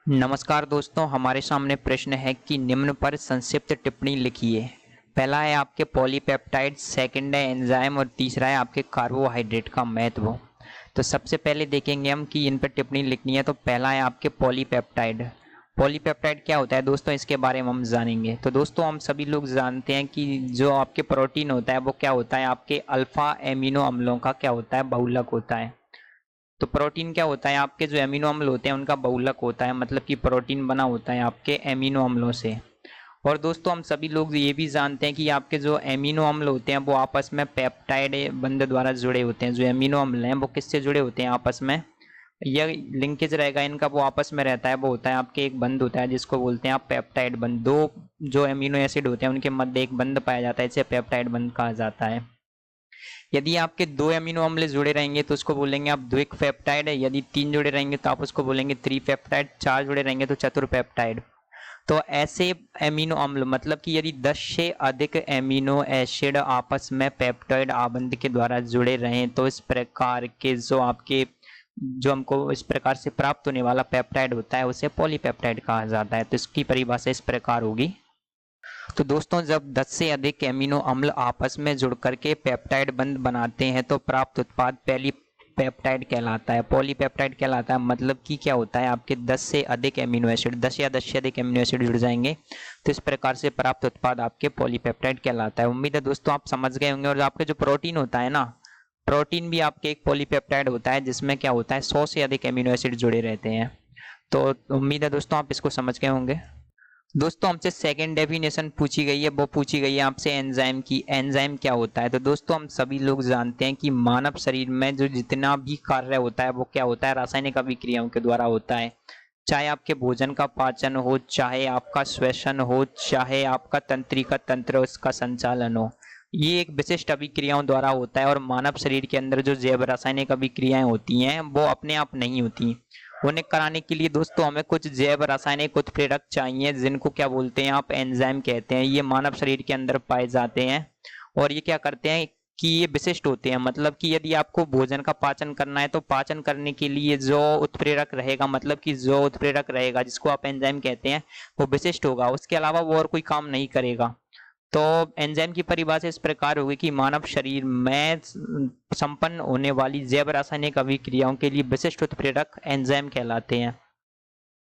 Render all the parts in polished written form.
नमस्कार दोस्तों, हमारे सामने प्रश्न है कि निम्न पर संक्षिप्त टिप्पणी लिखिए। पहला है आपके पॉलीपेप्टाइड, सेकंड है एंजाइम और तीसरा है आपके कार्बोहाइड्रेट का महत्व। तो सबसे पहले देखेंगे हम कि इन पर टिप्पणी लिखनी है। तो पहला है आपके पॉलीपेप्टाइड। पॉलीपेप्टाइड क्या होता है दोस्तों, इसके बारे में हम जानेंगे। तो दोस्तों हम सभी लोग जानते हैं कि जो आपके प्रोटीन होता है वो क्या होता है, आपके अल्फा एमिनो अम्लों का क्या होता है, बहुलक होता है। तो प्रोटीन क्या होता है, आपके जो एमिनो अम्ल होते हैं उनका बहुलक होता है, मतलब कि प्रोटीन बना होता है आपके एमिनो अम्लों से। और दोस्तों हम सभी लोग ये भी जानते हैं कि आपके जो एमिनो अम्ल होते हैं वो आपस में पेप्टाइड बंध द्वारा जुड़े होते हैं। जो एमिनो अम्ल हैं वो किससे जुड़े होते हैं आपस में, यह लिंकेज रहेगा इनका, वो आपस में रहता है, वो होता है आपके एक बंध होता है जिसको बोलते हैं आप पेप्टाइड बंध। दो जो एमिनो एसिड होते हैं उनके मध्य एक बंध पाया जाता है, इसे पेप्टाइड बंध कहा जाता है। यदि आपके दो एमिनो अम्ल जुड़े रहेंगे तो उसको बोलेंगे आप द्विक पेप्टाइड है। यदि तीन जुड़े रहेंगे तो आप उसको बोलेंगे त्रिपेप्टाइड। चार जुड़े रहेंगे तो चतुर्पेप्टाइड। तो ऐसे एमिनो अम्ल मतलब कि यदि 10 से अधिक एमिनो एसिड आपस में पेप्टाइड आबंध के द्वारा जुड़े रहें तो इस प्रकार के जो हमको इस प्रकार से प्राप्त होने वाला पेप्टाइड होता है उसे पॉलीपेप्टाइड कहा जाता है। तो इसकी परिभाषा इस प्रकार होगी। तो दोस्तों जब 10 से अधिक एमिनो अम्ल आपस में जुड़ करके पेप्टाइड बंध बनाते हैं तो प्राप्त उत्पाद पॉलीपेप्टाइड कहलाता है। पॉलीपेप्टाइड कहलाता है मतलब कि क्या होता है, आपके 10 से अधिक एमिनो एसिड, 10 या 10 से अधिक एमिनो एसिड जुड़ जाएंगे तो इस प्रकार से प्राप्त उत्पाद आपके पॉलीपेप्टाइड कहलाता है। उम्मीद है दोस्तों आप समझ गए होंगे। और आपके जो प्रोटीन होता है ना, प्रोटीन भी आपके एक पॉलीपेप्टाइड होता है जिसमें क्या होता है 100 से अधिक एमिनो एसिड जुड़े रहते हैं। तो उम्मीद है दोस्तों आप इसको समझ गए होंगे। दोस्तों हमसे सेकंड डेफिनेशन पूछी गई है, वो पूछी गई है आपसे एंजाइम की। एंजाइम क्या होता है, तो दोस्तों हम सभी लोग जानते हैं कि मानव शरीर में जो जितना भी कार्य होता है वो क्या होता है, रासायनिक अभिक्रियाओं के द्वारा होता है। चाहे आपके भोजन का पाचन हो, चाहे आपका श्वसन हो, चाहे आपका तंत्रिका तंत्र उसका संचालन हो, ये एक विशिष्ट अभिक्रियाओं द्वारा होता है। और मानव शरीर के अंदर जो जैव रासायनिक अभिक्रियाएं होती हैं वो अपने आप नहीं होती। उन्हें कराने के लिए दोस्तों हमें कुछ जैव रासायनिक उत्प्रेरक चाहिए जिनको क्या बोलते हैं आप, एंजाइम कहते हैं। ये मानव शरीर के अंदर पाए जाते हैं और ये क्या करते हैं कि ये विशिष्ट होते हैं। मतलब कि यदि आपको भोजन का पाचन करना है तो पाचन करने के लिए जो उत्प्रेरक रहेगा, मतलब कि जो उत्प्रेरक रहेगा जिसको आप एंजाइम कहते हैं, वो विशिष्ट होगा, उसके अलावा वो और कोई काम नहीं करेगा। तो एंजाइम की परिभाषा इस प्रकार होगी कि मानव शरीर में संपन्न होने वाली जैव रासायनिक अभिक्रियाओं के लिए विशिष्ट उत्प्रेरक एंजाइम कहलाते हैं।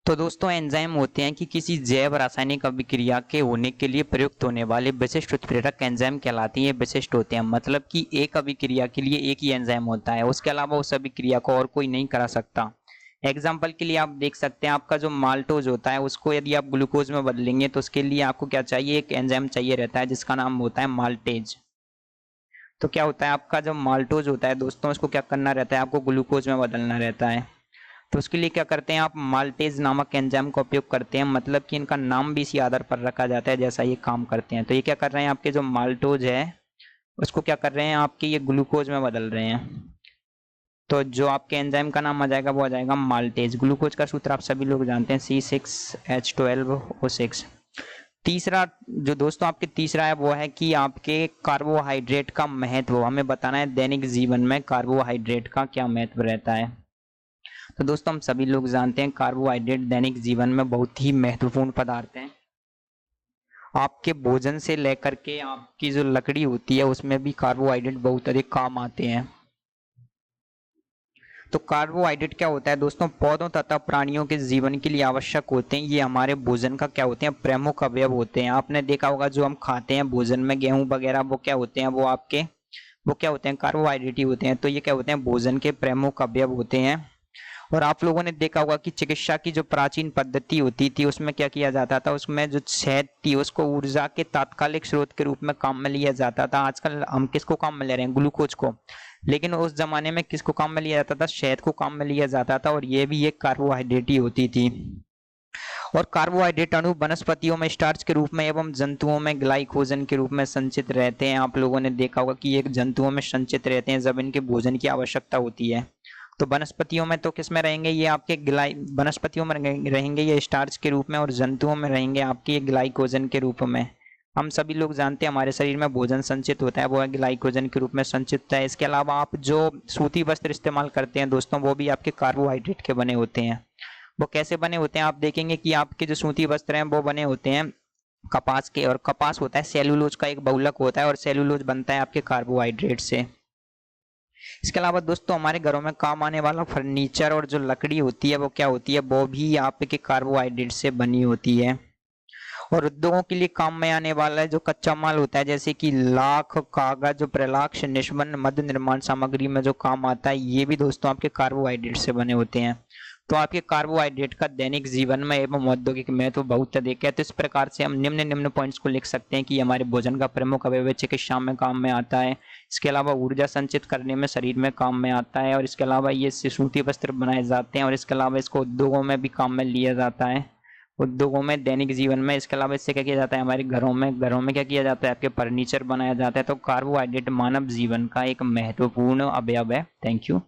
तो दोस्तों एंजाइम होते हैं कि किसी जैव रासायनिक अभिक्रिया के होने के लिए प्रयुक्त होने वाले विशिष्ट उत्प्रेरक एंजाइम कहलाती है। विशिष्ट होते हैं मतलब कि एक अभिक्रिया के लिए एक ही एंजाइम होता है, उसके अलावा उस अभिक्रिया को और कोई नहीं करा सकता। एग्जाम्पल के लिए आप देख सकते हैं, आपका जो माल्टोज होता है उसको यदि आप ग्लूकोज में बदलेंगे तो उसके लिए आपको क्या चाहिए, एक एंजाइम चाहिए रहता है जिसका नाम होता है माल्टेज। तो क्या होता है, आपका जो माल्टोज होता है दोस्तों उसको क्या करना रहता है, आपको ग्लूकोज में बदलना रहता है। तो उसके लिए क्या करते हैं, आप माल्टेज नामक एंजाइम का उपयोग करते हैं। मतलब कि इनका नाम भी इसी आधार पर रखा जाता है जैसा ये काम करते हैं। तो ये क्या कर रहे हैं, आपके जो माल्टोज है उसको क्या कर रहे हैं, आपके ये ग्लूकोज में बदल रहे हैं। तो जो आपके एंजाइम का नाम आ जाएगा वो आ जाएगा माल्टेज। ग्लूकोज का सूत्र आप सभी लोग जानते हैं, C6H12O6। तीसरा जो दोस्तों आपके तीसरा है वो है कि आपके कार्बोहाइड्रेट का महत्व हमें बताना है। दैनिक जीवन में कार्बोहाइड्रेट का क्या महत्व रहता है। तो दोस्तों हम सभी लोग जानते हैं कार्बोहाइड्रेट दैनिक जीवन में बहुत ही महत्वपूर्ण पदार्थ हैं। आपके भोजन से लेकर के आपकी जो लकड़ी होती है उसमें भी कार्बोहाइड्रेट बहुत अधिक काम आते हैं। तो कार्बोहाइड्रेट क्या होता है दोस्तों, पौधों तथा प्राणियों के जीवन के लिए आवश्यक होते हैं। ये हमारे भोजन का क्या होते हैं, प्रमुख अवयव होते हैं। आपने देखा होगा जो हम खाते हैं भोजन में, गेहूं वगैरह, वो क्या होते हैं, वो क्या होते हैं, कार्बोहाइड्रेट ही होते हैं। तो ये क्या होते हैं, भोजन के प्रमुख अवयव होते हैं। और आप लोगों ने देखा होगा कि चिकित्सा की जो प्राचीन पद्धति होती थी उसमें क्या किया जाता था, उसमें जो शहद थी उसको ऊर्जा के तात्कालिक स्रोत के रूप में काम में लिया जाता था। आजकल हम किसको काम में ले रहे हैं, ग्लूकोज को, लेकिन उस जमाने में किसको काम में लिया जाता था, शहद को काम में लिया जाता था। और ये भी एक कार्बोहाइड्रेट ही होती थी। और कार्बोहाइड्रेट अणु वनस्पतियों में स्टार्च के रूप में एवं जंतुओं में ग्लाइकोजन के रूप में संचित रहते हैं। आप लोगों ने देखा होगा कि ये जंतुओं में संचित रहते हैं जब इनके भोजन की आवश्यकता होती है। तो वनस्पतियों में तो किस में रहेंगे, ये आपके वनस्पतियों में रहेंगे ये स्टार्च के रूप में, और जंतुओं में रहेंगे आपके ये ग्लाइकोजन के रूप में। हम सभी लोग जानते हैं हमारे शरीर में भोजन संचित होता है वो ग्लाइकोजन के रूप में संचित होता है। इसके अलावा आप जो सूती वस्त्र इस्तेमाल करते हैं दोस्तों वो भी आपके कार्बोहाइड्रेट के बने होते हैं। वो कैसे बने होते हैं आप देखेंगे कि आपके जो सूती वस्त्र हैं वो बने होते हैं कपास के, और कपास होता है सेलुलोज का एक बहुलक होता है, और सेलुलोज बनता है आपके कार्बोहाइड्रेट से। इसके अलावा दोस्तों हमारे घरों में काम आने वाला फर्नीचर और जो लकड़ी होती है वो क्या होती है, वो भी आपके कार्बोहाइड्रेट से बनी होती है। और उद्योगों के लिए काम में आने वाला जो कच्चा माल होता है जैसे कि लाख, कागज, प्रलाक्ष, निशबन, मद्य निर्माण सामग्री में जो काम आता है, ये भी दोस्तों आपके कार्बोहाइड्रेट से बने होते हैं। तो आपके कार्बोहाइड्रेट का दैनिक जीवन में एवं औद्योगिक महत्व बहुत अधिक है। तो इस प्रकार से हम निम्न पॉइंट्स को लिख सकते हैं कि हमारे भोजन का प्रमुख अवयव चिकित्सा में काम में आता है, इसके अलावा ऊर्जा संचित करने में शरीर में काम में आता है, और इसके अलावा ये सूती वस्त्र बनाए जाते हैं, और इसके अलावा इसको उद्योगों में भी काम में लिया जाता है, उद्योगों में, दैनिक जीवन में। इसके अलावा इससे क्या किया जाता है, हमारे घरों में क्या किया जाता है, आपके फर्नीचर बनाया जाता है। तो कार्बोहाइड्रेट मानव जीवन का एक महत्वपूर्ण अवयव है। Thank you.